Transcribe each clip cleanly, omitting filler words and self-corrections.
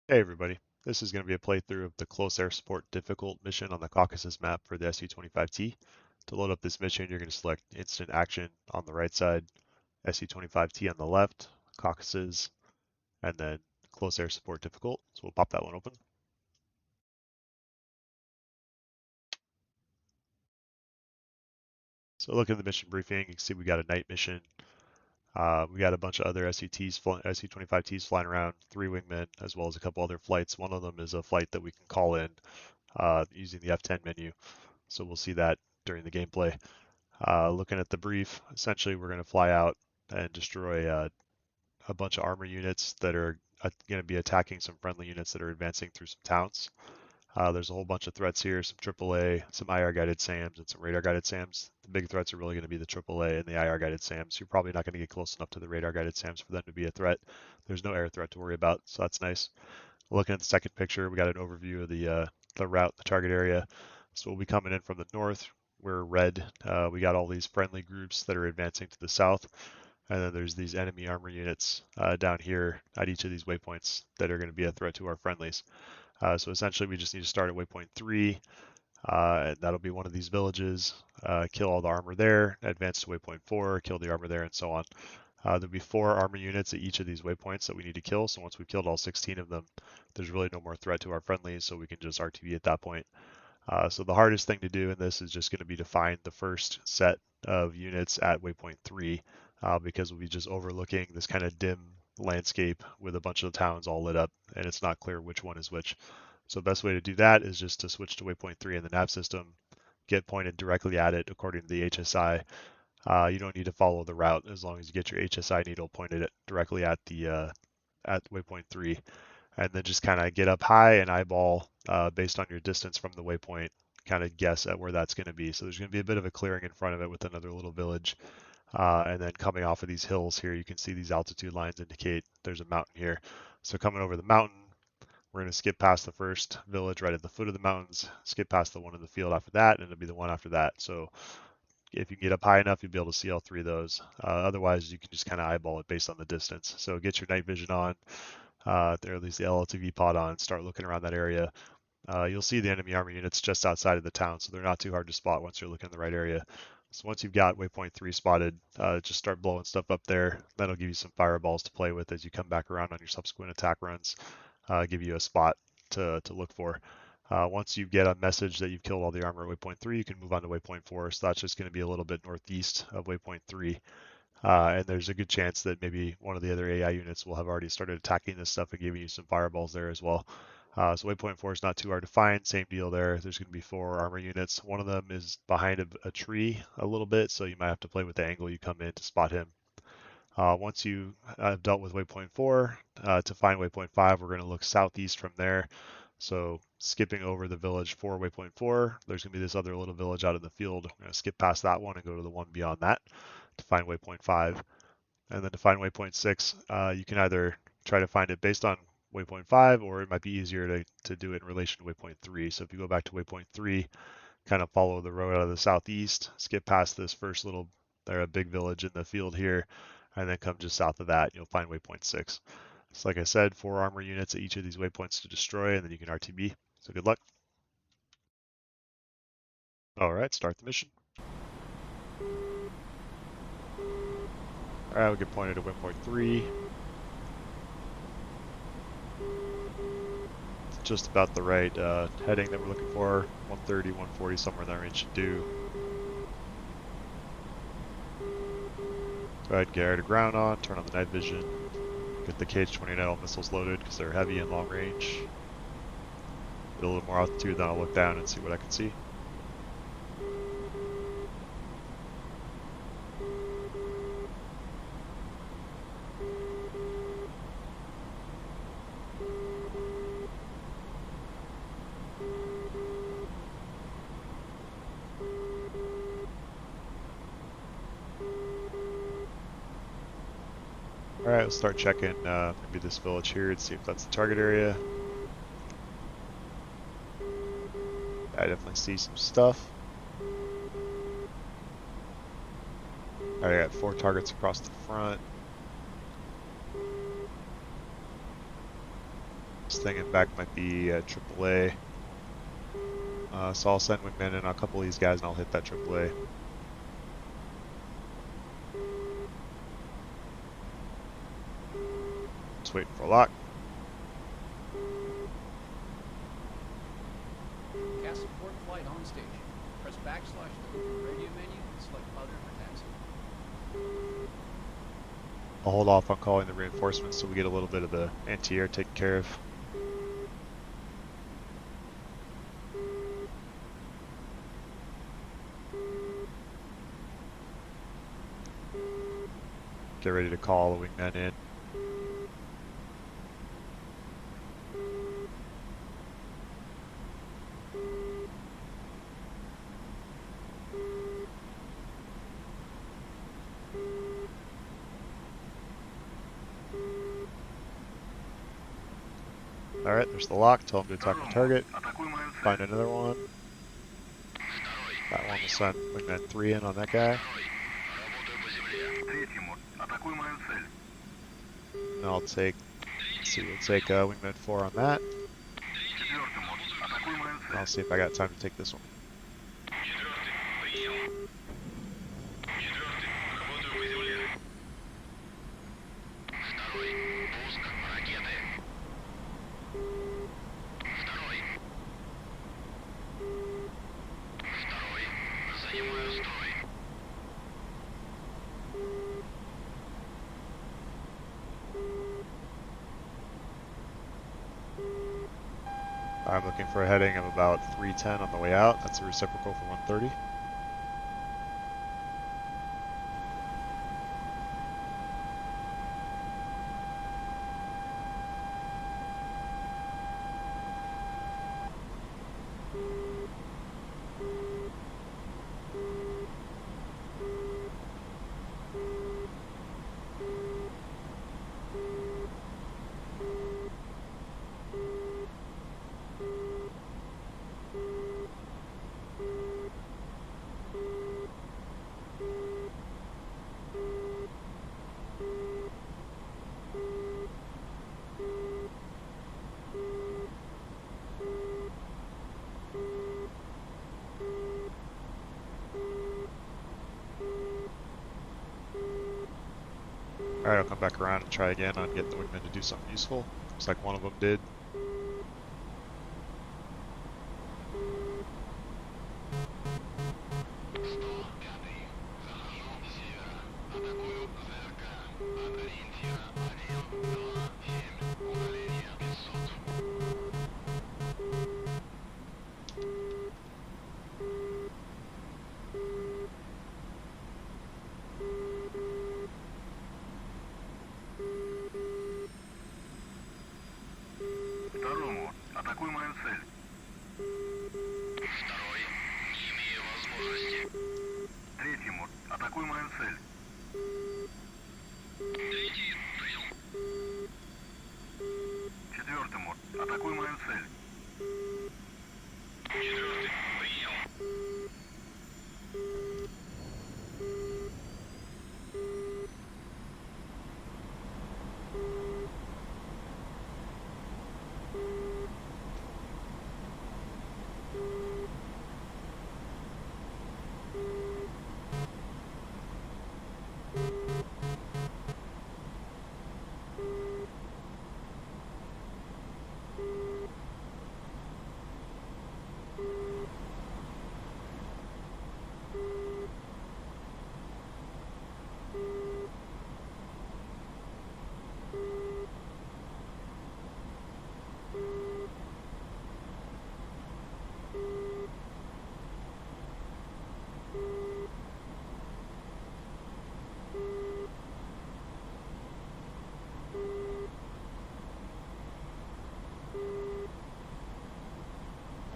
Hey everybody, this is going to be a playthrough of the Close Air Support Difficult mission on the Caucasus map for the Su-25T. To load up this mission, you're going to select Instant Action on the right side, Su-25T on the left, Caucasus, and then Close Air Support Difficult. So we'll pop that one open. So look at the mission briefing, you can see we got a night mission. We got a bunch of other Su-25Ts flying around, 3 wingmen, as well as a couple other flights. One of them is a flight that we can call in using the F10 menu. So we'll see that during the gameplay. Looking at the brief, essentially we're going to fly out and destroy a bunch of armor units that are going to be attacking some friendly units that are advancing through some towns. There's a whole bunch of threats here, some AAA, some IR guided SAMs, and some radar guided SAMs. The big threats are really going to be the AAA and the IR guided SAMs. You're probably not going to get close enough to the radar guided SAMs for them to be a threat. There's no air threat to worry about, so that's nice. Looking at the second picture, we got an overview of the route, the target area. So we'll be coming in from the north. We're red. We got all these friendly groups that are advancing to the south. And then there's these enemy armor units down here at each of these waypoints that are going to be a threat to our friendlies. So essentially we just need to start at waypoint 3. And that'll be one of these villages. Kill all the armor there, advance to waypoint 4, kill the armor there, and so on. There'll be 4 armor units at each of these waypoints that we need to kill. So once we've killed all 16 of them, there's really no more threat to our friendlies, so we can just RTB at that point. So the hardest thing to do in this is just going to be to find the first set of units at waypoint 3, because we'll be just overlooking this kind of dim landscape with a bunch of towns all lit up, and it's not clear which one is which. So the best way to do that is just to switch to waypoint 3 in the nav system, get pointed directly at it according to the HSI. You don't need to follow the route as long as you get your HSI needle pointed directly at the at waypoint 3, and then just kind of get up high and eyeball based on your distance from the waypoint, kind of guess at where that's going to be. So there's going to be a bit of a clearing in front of it with another little village. And then coming off of these hills here, you can see these altitude lines indicate there's a mountain here. So coming over the mountain, we're going to skip past the first village right at the foot of the mountains, skip past the one in the field after that, and it'll be the one after that. So if you can get up high enough, you'll be able to see all 3 of those. Otherwise, you can just kind of eyeball it based on the distance. So get your night vision on, or at least the LLTV pod on, start looking around that area. You'll see the enemy armor units just outside of the town, so they're not too hard to spot once you're looking in the right area. So once you've got waypoint 3 spotted, just start blowing stuff up there. That'll give you some fireballs to play with as you come back around on your subsequent attack runs. Give you a spot to look for. Once you get a message that you've killed all the armor at waypoint 3, you can move on to waypoint 4. So that's just going to be a little bit northeast of waypoint 3. And there's a good chance that maybe one of the other AI units will have already started attacking this stuff and giving you some fireballs there as well. So waypoint 4 is not too hard to find. Same deal there. There's going to be 4 armor units. One of them is behind a tree a little bit, so you might have to play with the angle you come in to spot him. Once you have dealt with waypoint 4, to find waypoint 5, we're going to look southeast from there. So skipping over the village for waypoint 4, there's going to be this other little village out in the field. We're going to skip past that one and go to the one beyond that to find waypoint 5. And then to find waypoint 6, you can either try to find it based on waypoint 5, or it might be easier to do it in relation to waypoint 3. So if you go back to waypoint 3, kind of follow the road out of the southeast, skip past this first little big village in the field here, and then come just south of that, you'll find waypoint 6. So like I said, 4 armor units at each of these waypoints to destroy, and then you can RTB. So good luck. All right, start the mission. All right, we'll get pointed at waypoint 3. It's just about the right heading that we're looking for. 130, 140, somewhere in that range should do. Go ahead and get air to ground on, turn on the night vision, get the KH-29L missiles loaded because they're heavy and long range. Get a little more altitude, then I'll look down and see what I can see. Alright, we'll start checking maybe this village here and see if that's the target area. I definitely see some stuff. Alright, I got 4 targets across the front. This thing in back might be AAA. So I'll send wingman in on a couple of these guys and I'll hit that AAA. Just waiting for a lock. CAS support flight on station. Press backslash to open radio menu and select other for taxi. I'll hold off on calling the reinforcements so we get a little bit of the anti-air taken care of. Get ready to call the wingman in. Alright, there's the lock. Tell him to attack the target. Find another one. That one will send wingman 3 in on that guy. And I'll take, let's see, we'll take wingman 4 on that. And I'll see if I got time to take this one. I'm looking for a heading of about 310 on the way out. That's a reciprocal for 130. Alright, I'll come back around and try again on getting the wingmen to do something useful. Looks like one of them did.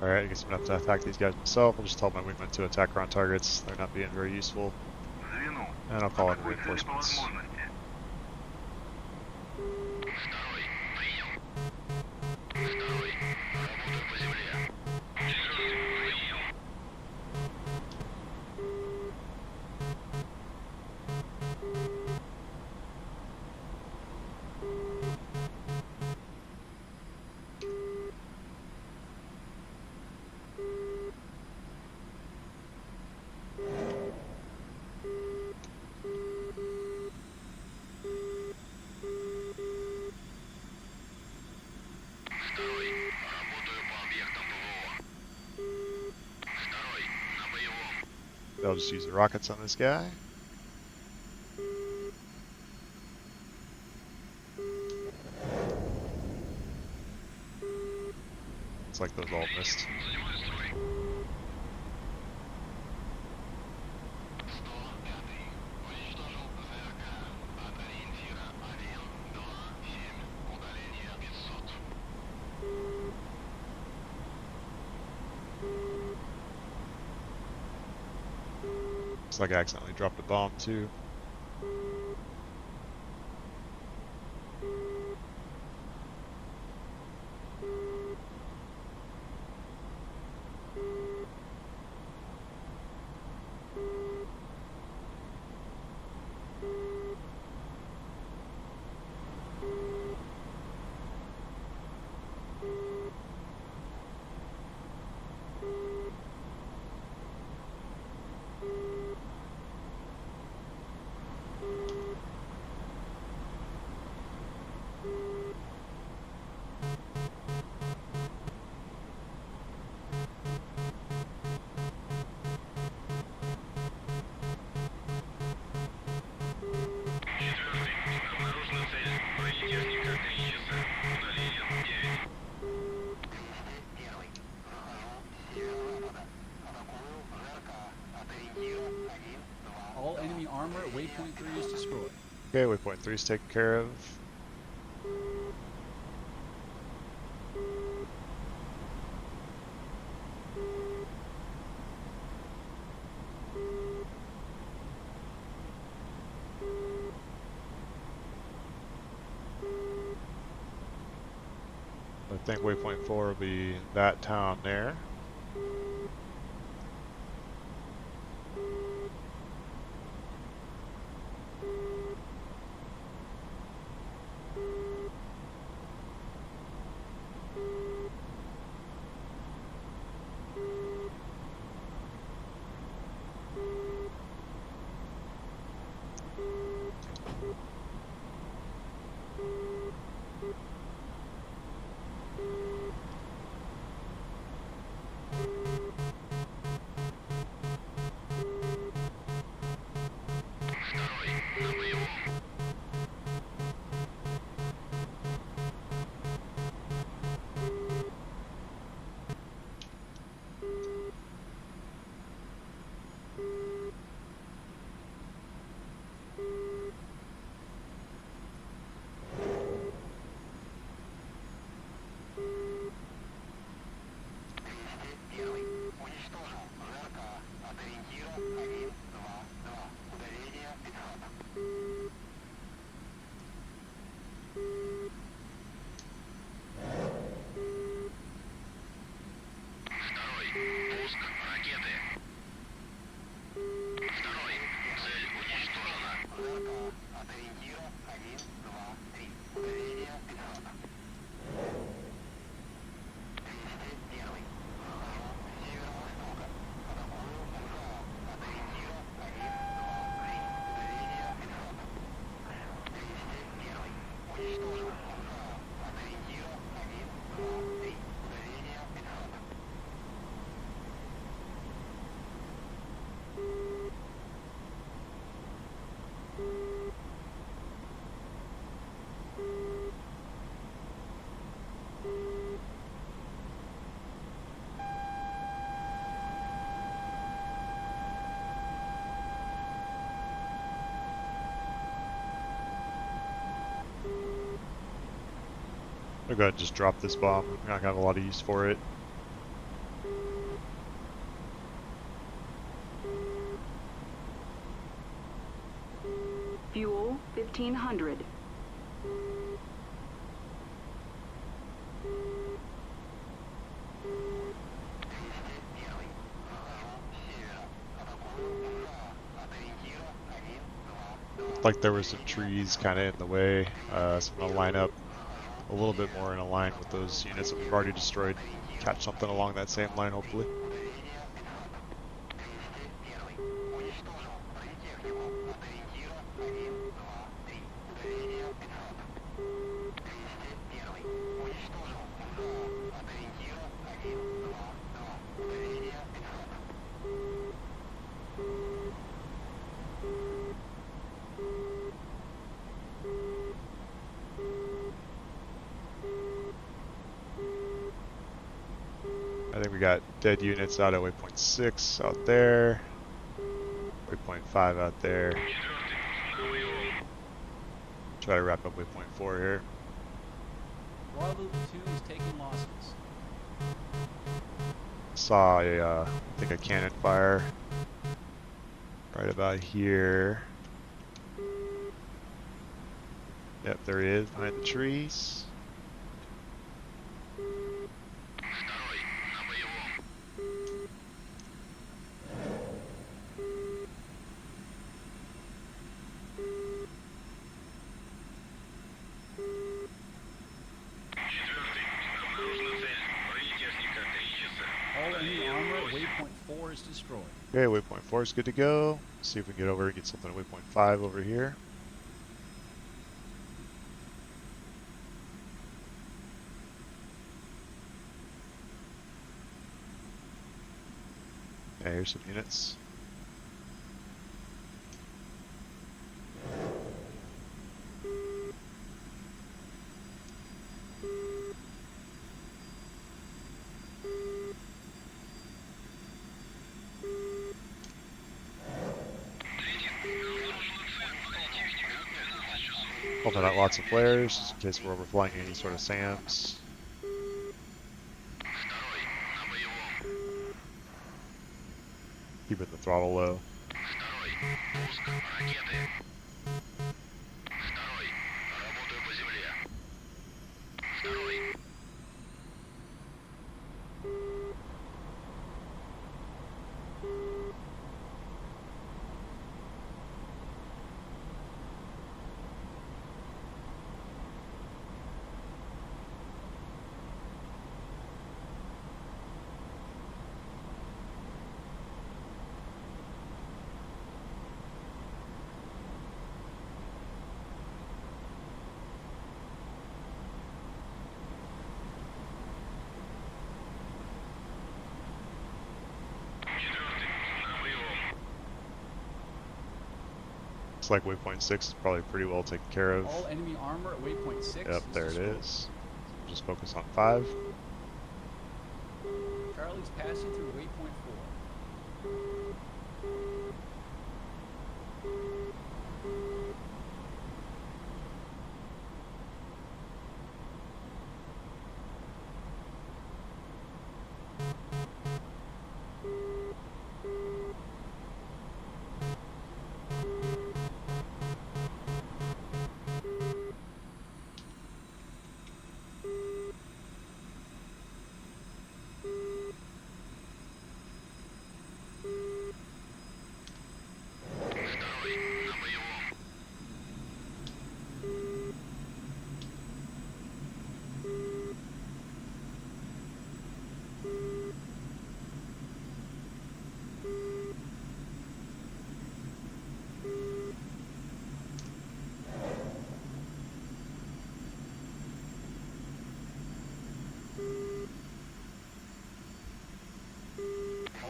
Alright, I guess I'm gonna have to attack these guys myself. I'll just tell my wingmen to attack around targets. They're not being very useful. And I'll call in reinforcements. I'll just use the rockets on this guy. It's like those all missed. Looks like I accidentally dropped a bomb too. All enemy armor at waypoint 3 is destroyed. Okay, waypoint 3 is taken care of. I think waypoint 4 will be that town there. I'll go ahead and just drop this bomb. I'm not gonna have a lot of use for it. Fuel 1500. Like there were some trees kind of in the way, so I'm gonna line up a little bit more in a line with those units that we've already destroyed. Catch something along that same line, hopefully. I think we got dead units out at waypoint 6 out there. Waypoint 5 out there. Try to wrap up waypoint 4 here. Bravo platoons taking losses. Saw a, I think a cannon fire right about here. Yep, there he is behind the trees. All enemy armor at waypoint 4 is destroyed. Okay, waypoint 4 is good to go. See if we can get over and get something at waypoint 5 over here. Yeah, here's some units. Pumping out lots of flares, just in case we're overflying any sort of SAMs. Keeping the throttle low. Looks like waypoint 6 is probably pretty well taken care of. All enemy armor at waypoint 6 Yep, there it destroyed. is. Just focus on 5. Charlie's passing through waypoint 4.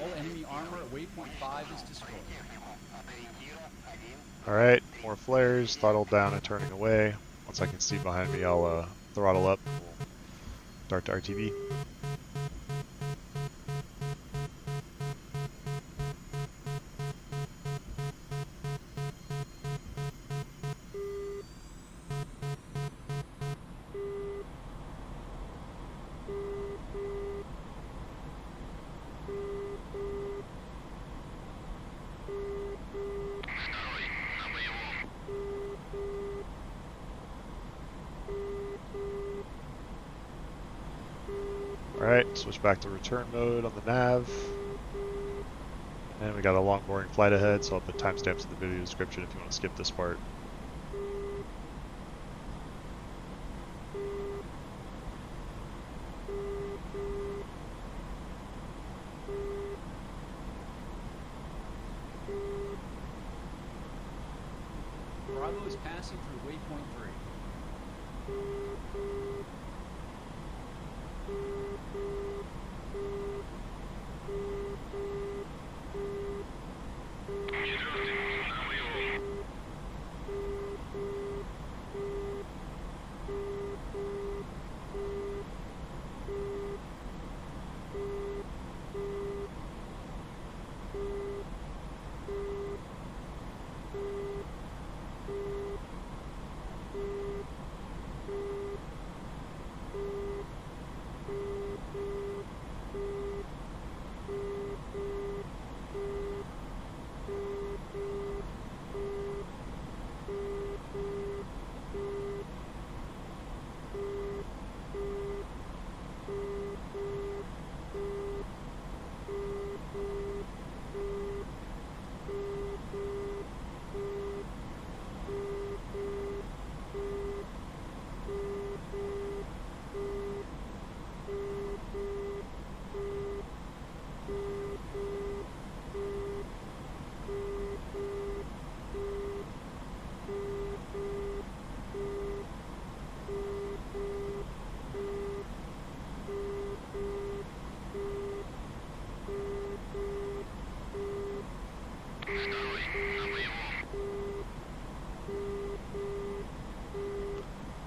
All enemy armor at waypoint 5 is destroyed. Alright, more flares, throttle down and turning away. Once I can see behind me, I'll throttle up. We'll start to RTV. Alright, switch back to return mode on the nav. And we got a long boring flight ahead, so I'll put timestamps in the video description if you want to skip this part. Bravo is passing through waypoint 3.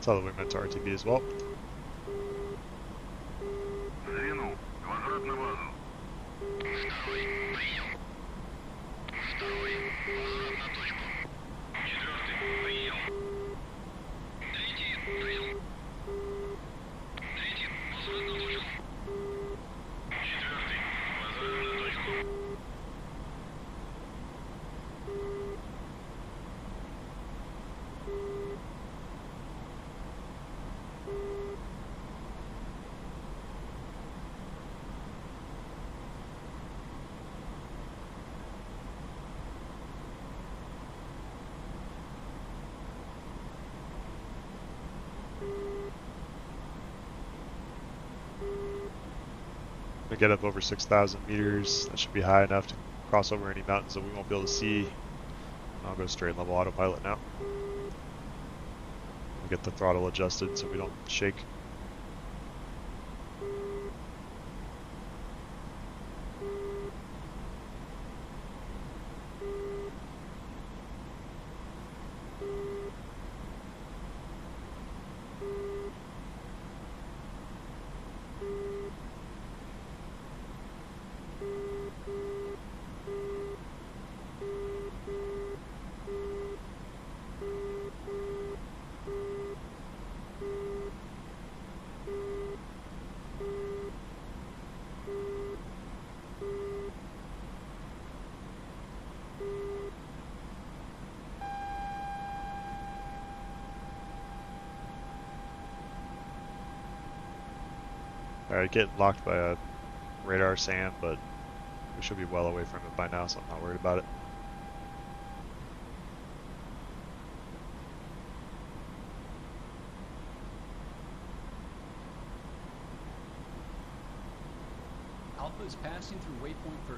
Tell the wingman to RTB as well. We get up over 6,000 meters. That should be high enough to cross over any mountains that we won't be able to see. I'll go straight level autopilot now. We'll get the throttle adjusted so we don't shake. Alright, getting locked by a radar SAM, but we should be well away from it by now, so I'm not worried about it. Alpha is passing through waypoint 3.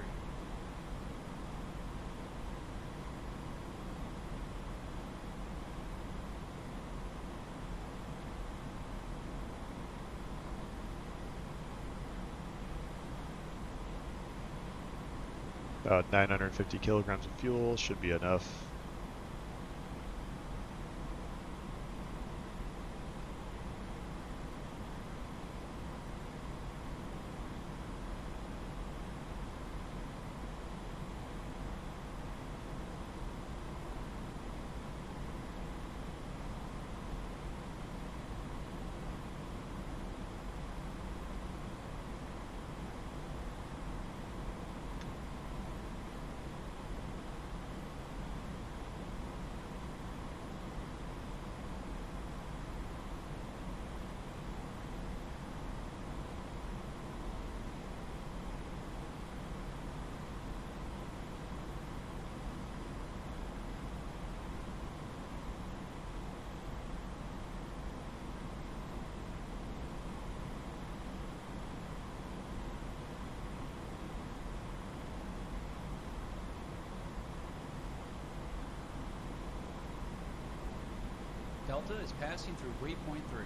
About 950 kilograms of fuel should be enough. Delta is passing through waypoint 3.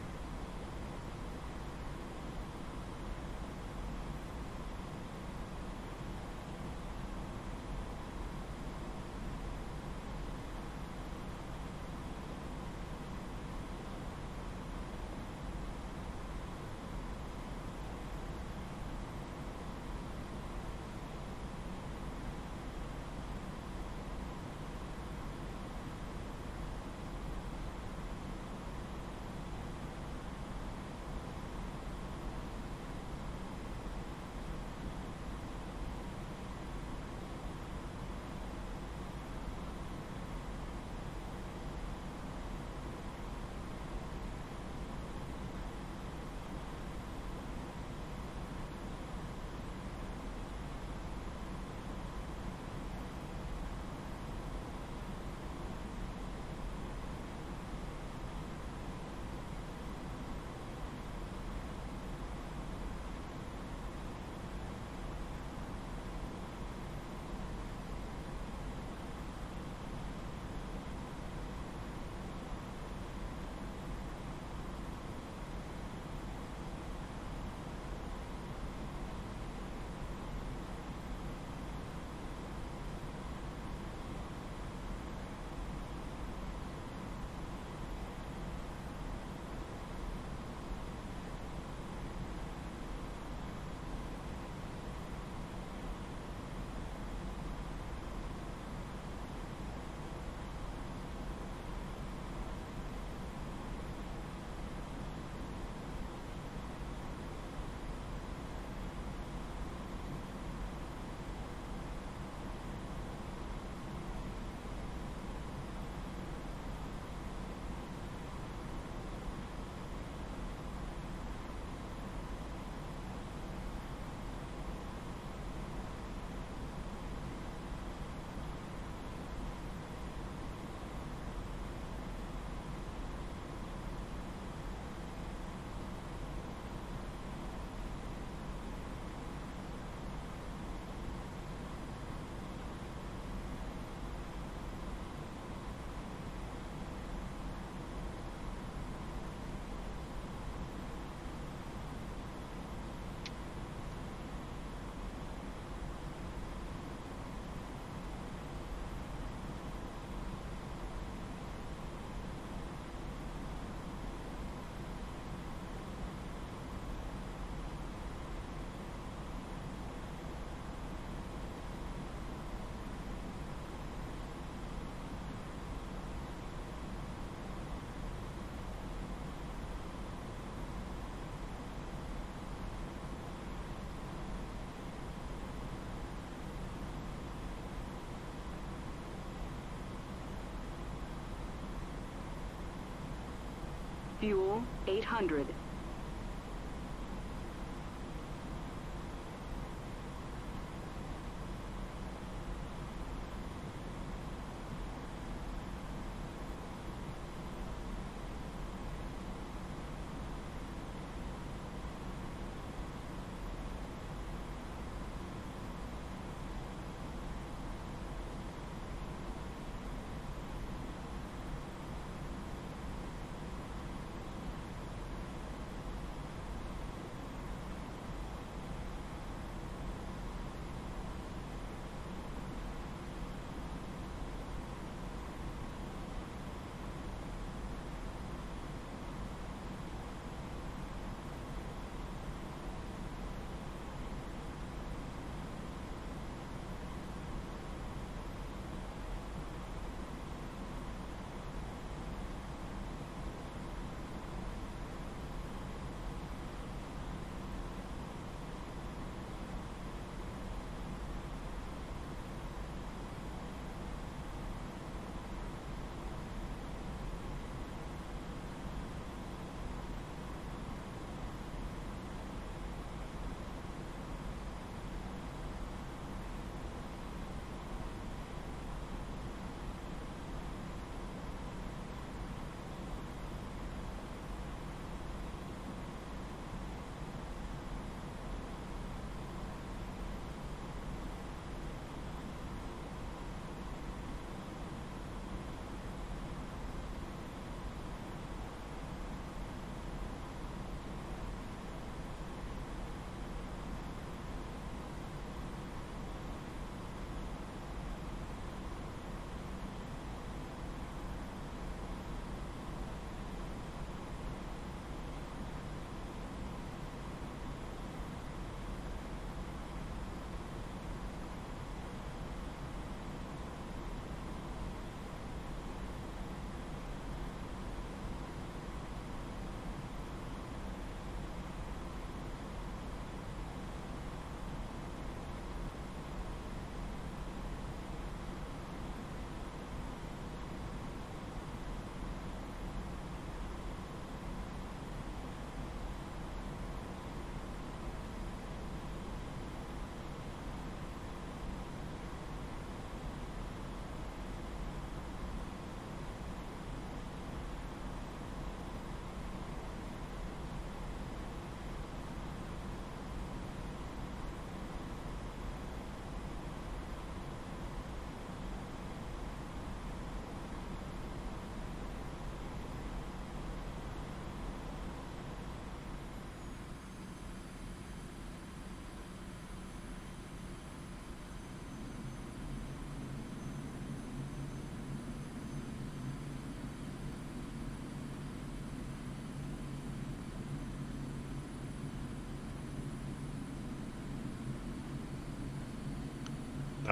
Fuel 800.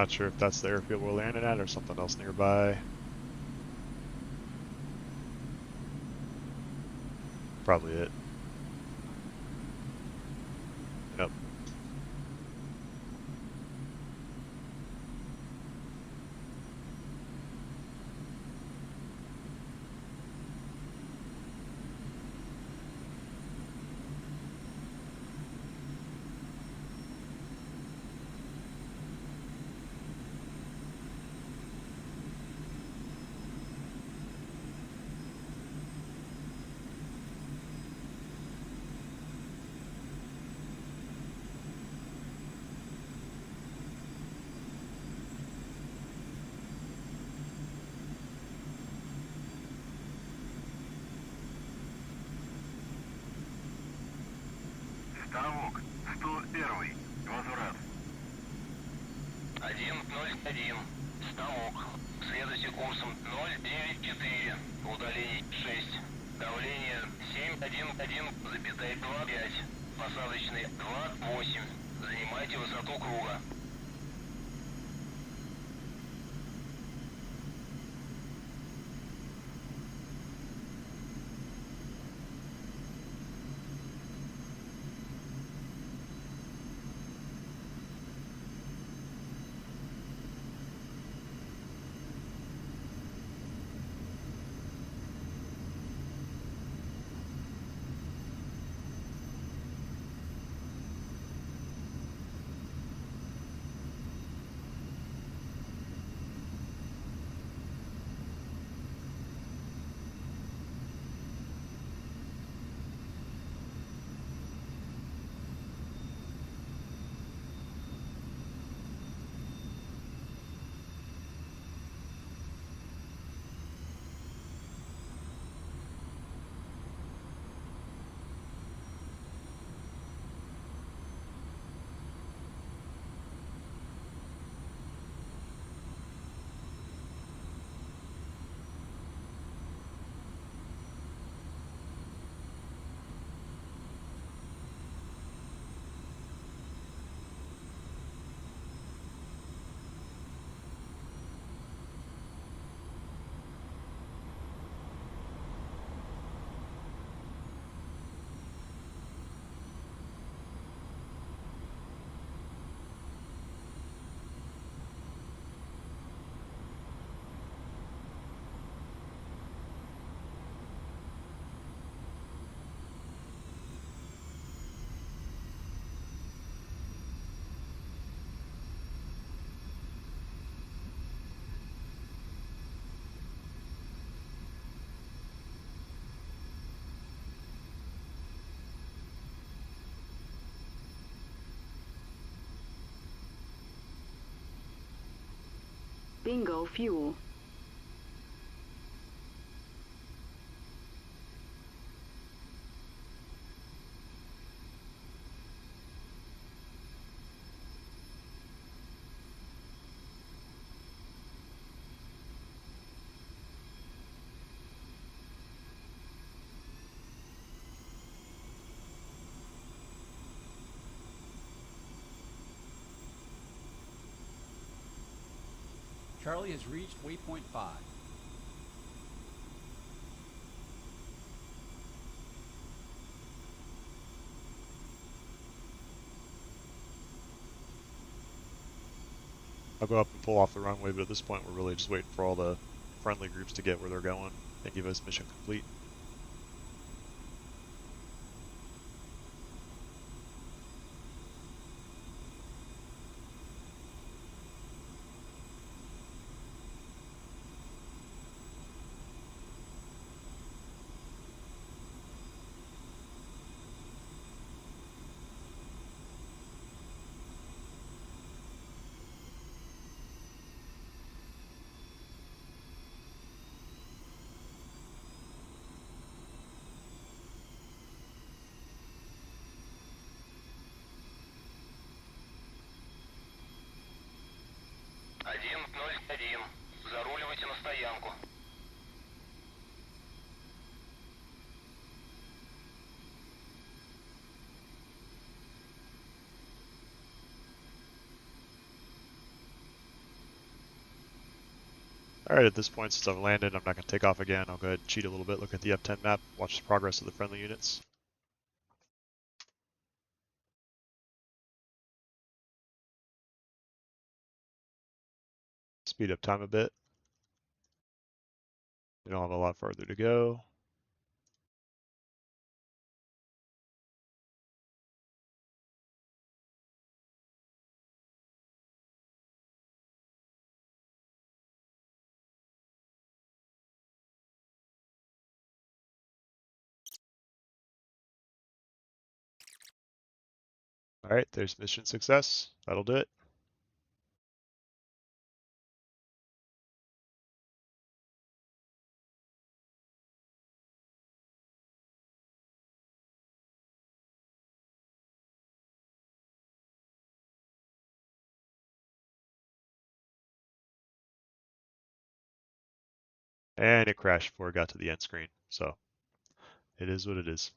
Not sure if that's the airfield we're landing at or something else nearby. Probably it. Yep. Ставок 101. Возврат. 101. Ставок. Следуйте курсом 094. Удаление 6. Давление 711,25. Посадочный 28. Занимайте высоту круга. Bingo fuel. Charlie has reached waypoint 5. I'll go up and pull off the runway, but at this point we're really just waiting for all the friendly groups to get where they're going and give us mission complete. Заруливайте на стоянку. Alright, at this point, since I've landed, I'm not going to take off again. I'll go ahead and cheat a little bit, look at the F10 map, watch the progress of the friendly units. Speed up time a bit. We don't have a lot further to go. Alright, there's mission success. That'll do it. And it crashed before it got to the end screen. So it is what it is.